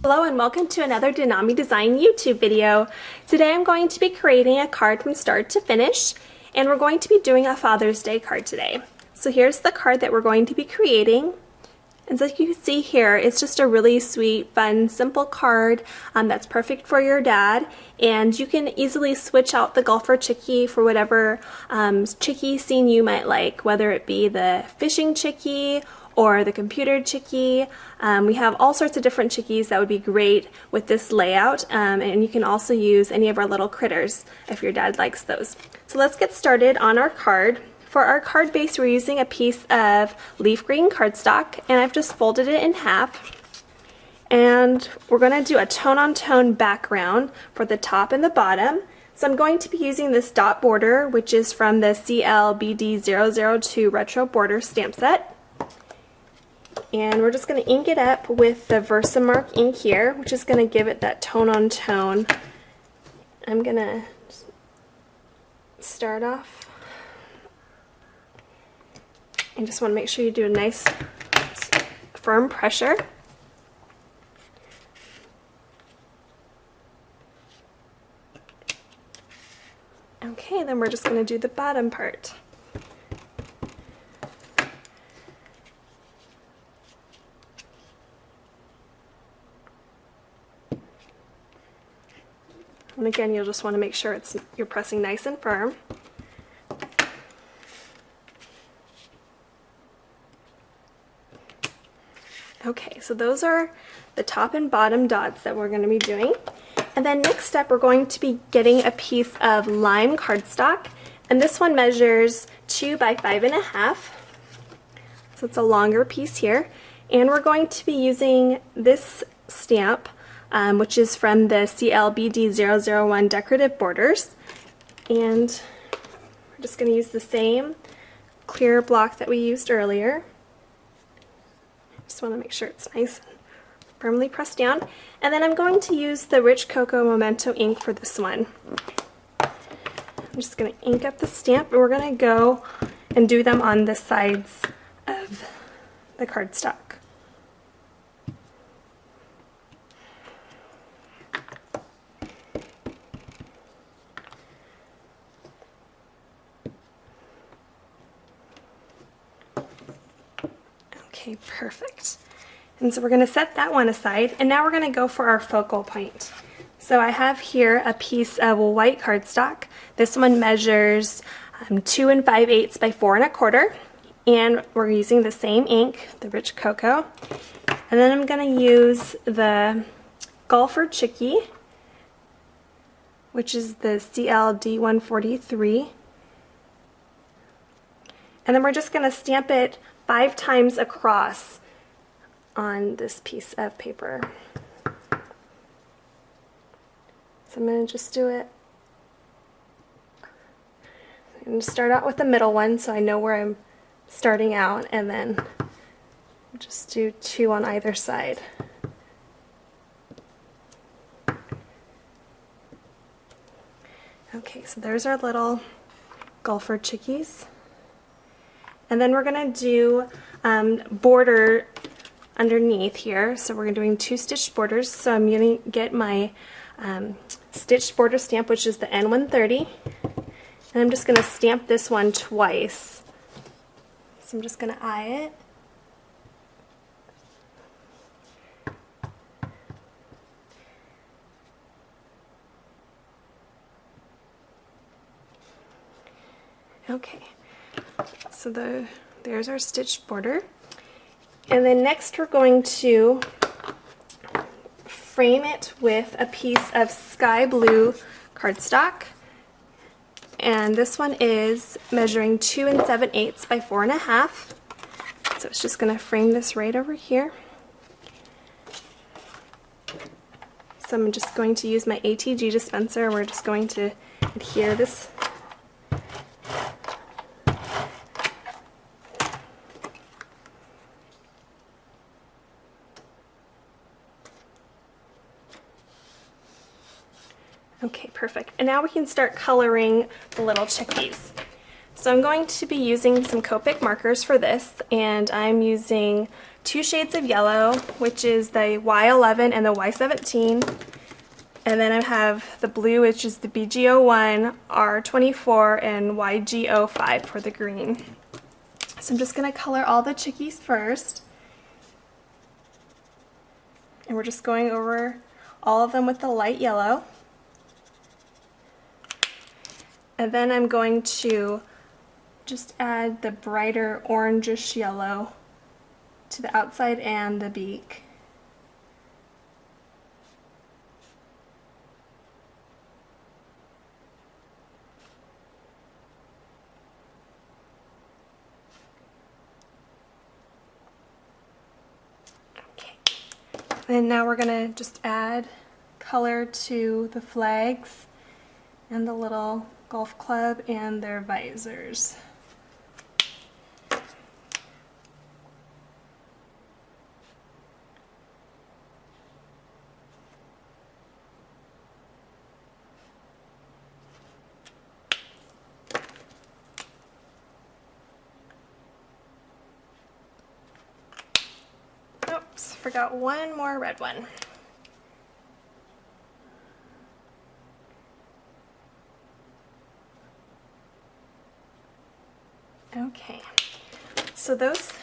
Hello and welcome to another DeNami Design YouTube video. Today I'm going to be creating a card from start to finish, and we're going to be doing a Father's Day card today. So here's the card that we're going to be creating. And so you can see here, it's just a really sweet, fun, simple card that's perfect for your dad. And you can easily switch out the golfer Chickie for whatever Chickie scene you might like, whether it be the fishing Chickie or the computer Chickie. We have all sorts of different Chickies that would be great with this layout, and you can also use any of our little critters if your dad likes those. So let's get started on our card. For our card base, we're using a piece of leaf green cardstock, and I've just folded it in half. And we're going to do a tone-on-tone background for the top and the bottom. So I'm going to be using this dot border, which is from the CLBD002 Retro Border stamp set. And we're just going to ink it up with the Versamark ink here, which is going to give it that tone-on-tone. I'm going to start off. You just want to make sure you do a nice firm pressure. Okay, then we're just going to do the bottom part. And again, you'll just want to make sure you're pressing nice and firm. Okay, so those are the top and bottom dots that we're going to be doing. And then next up, we're going to be getting a piece of lime cardstock. And this one measures 2 by 5.5. So it's a longer piece here. And we're going to be using this stamp, which is from the CLBD001 Decorative Borders. And we're just going to use the same clear block that we used earlier. Just want to make sure it's nice and firmly pressed down. And then I'm going to use the Rich Cocoa Memento ink for this one. I'm just going to ink up the stamp, and we're going to go and do them on the sides of the cardstock. Okay, perfect. And so we're going to set that one aside, and now we're going to go for our focal point. So I have here a piece of white cardstock. This one measures 2 5/8 by 4 1/4, and we're using the same ink, the Rich Cocoa. And then I'm going to use the Golfer Chickie, which is the CLD143. And then we're just going to stamp it 5 times across on this piece of paper. So I'm going to just do it. I'm going to start out with the middle one so I know where I'm starting out, and then just do 2 on either side. Okay, so there's our little golfer chickies. And then we're going to do border underneath here. So we're doing 2 stitched borders. So I'm going to get my stitched border stamp, which is the N130. And I'm just going to stamp this one twice. So I'm just going to eye it. Okay. So there's our stitched border. And then next we're going to frame it with a piece of sky blue cardstock. And this one is measuring 2 7/8 by 4 1/2. So it's just going to frame this right over here. So I'm just going to use my ATG dispenser. We're just going to adhere this. Okay, perfect. And now we can start coloring the little chickies. So I'm going to be using some Copic markers for this, and I'm using two shades of yellow, which is the Y11 and the Y17. And then I have the blue, which is the BG01, R24, and YG05 for the green. So I'm just going to color all the chickies first. And we're just going over all of them with the light yellow. And then I'm going to just add the brighter orangish yellow to the outside and the beak. And now we're going to just add color to the flags and the little golf club and their visors. Oops, forgot one more red one. Okay, so those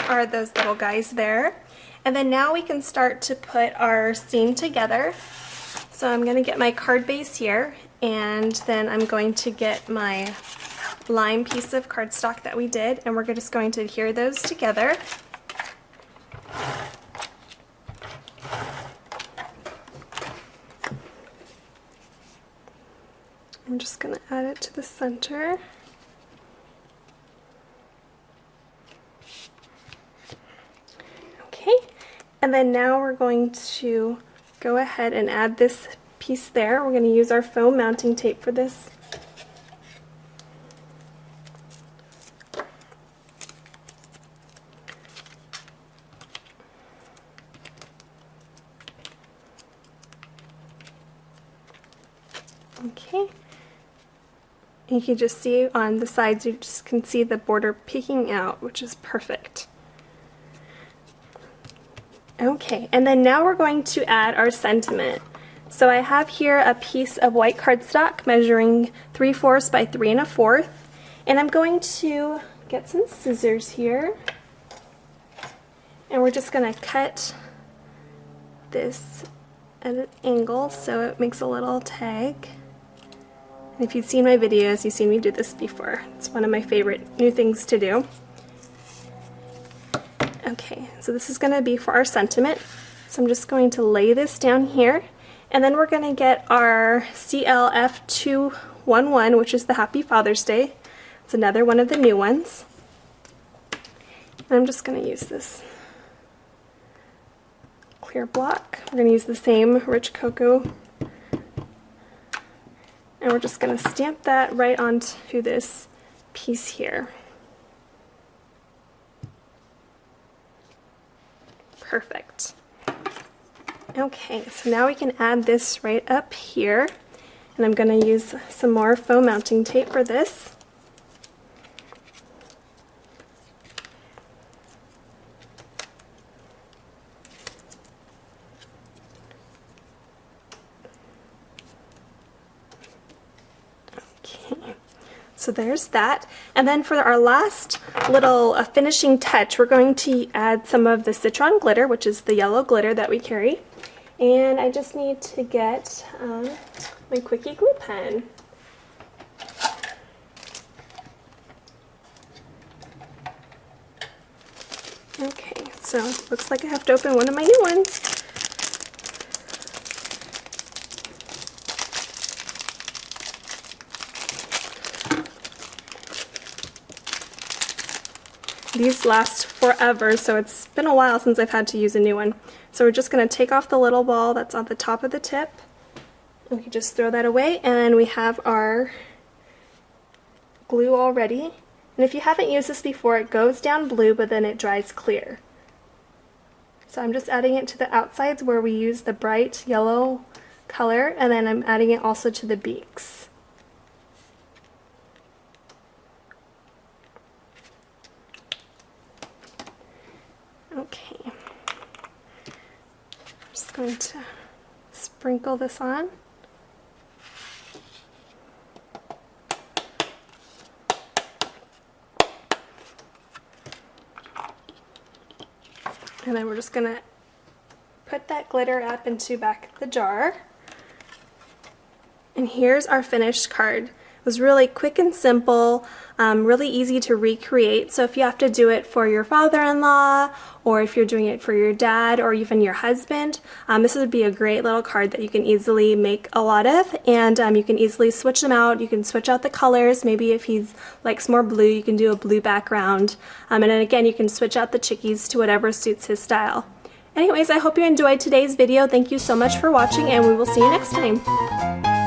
are those little guys there. And then now we can start to put our scene together. So I'm going to get my card base here, and then I'm going to get my lime piece of cardstock that we did, and we're just going to adhere those together. I'm just going to add it to the center. Okay, and then now we're going to go ahead and add this piece there. We're going to use our foam mounting tape for this. Okay. You can just see on the sides, you just can see the border peeking out, which is perfect. Okay, and then now we're going to add our sentiment. So I have here a piece of white cardstock measuring 3/4 by 3 1/4, and I'm going to get some scissors here, and we're just going to cut this at an angle so it makes a little tag. And if you've seen my videos, you've seen me do this before. It's one of my favorite new things to do. Okay, so this is going to be for our sentiment. So I'm just going to lay this down here, and then we're going to get our CLF211, which is the Happy Father's Day. It's another one of the new ones. And I'm just going to use this clear block. We're going to use the same rich cocoa, and we're just going to stamp that right onto this piece here. Perfect. Okay, so now we can add this right up here, and I'm going to use some more foam mounting tape for this. Okay, so there's that. And then for our last little finishing touch, we're going to add some of the citron glitter, which is the yellow glitter that we carry. And I just need to get my Quickie glue pen. Okay, so looks like I have to open one of my new ones. These last forever, so it's been a while since I've had to use a new one. So we're just going to take off the little ball that's on the top of the tip. We can just throw that away, and then we have our glue all ready. And if you haven't used this before, it goes down blue, but then it dries clear. So I'm just adding it to the outsides where we use the bright yellow color, and then I'm adding it also to the beaks. Okay. Just going to sprinkle this on. And then we're just going to put that glitter up into back the jar. And here's our finished card. It was really quick and simple, really easy to recreate. So if you have to do it for your father-in-law, or if you're doing it for your dad, or even your husband, this would be a great little card that you can easily make a lot of, and you can easily switch them out. You can switch out the colors. Maybe if he likes more blue, you can do a blue background. And then again, you can switch out the chickies to whatever suits his style. Anyways, I hope you enjoyed today's video. Thank you so much for watching, and we will see you next time.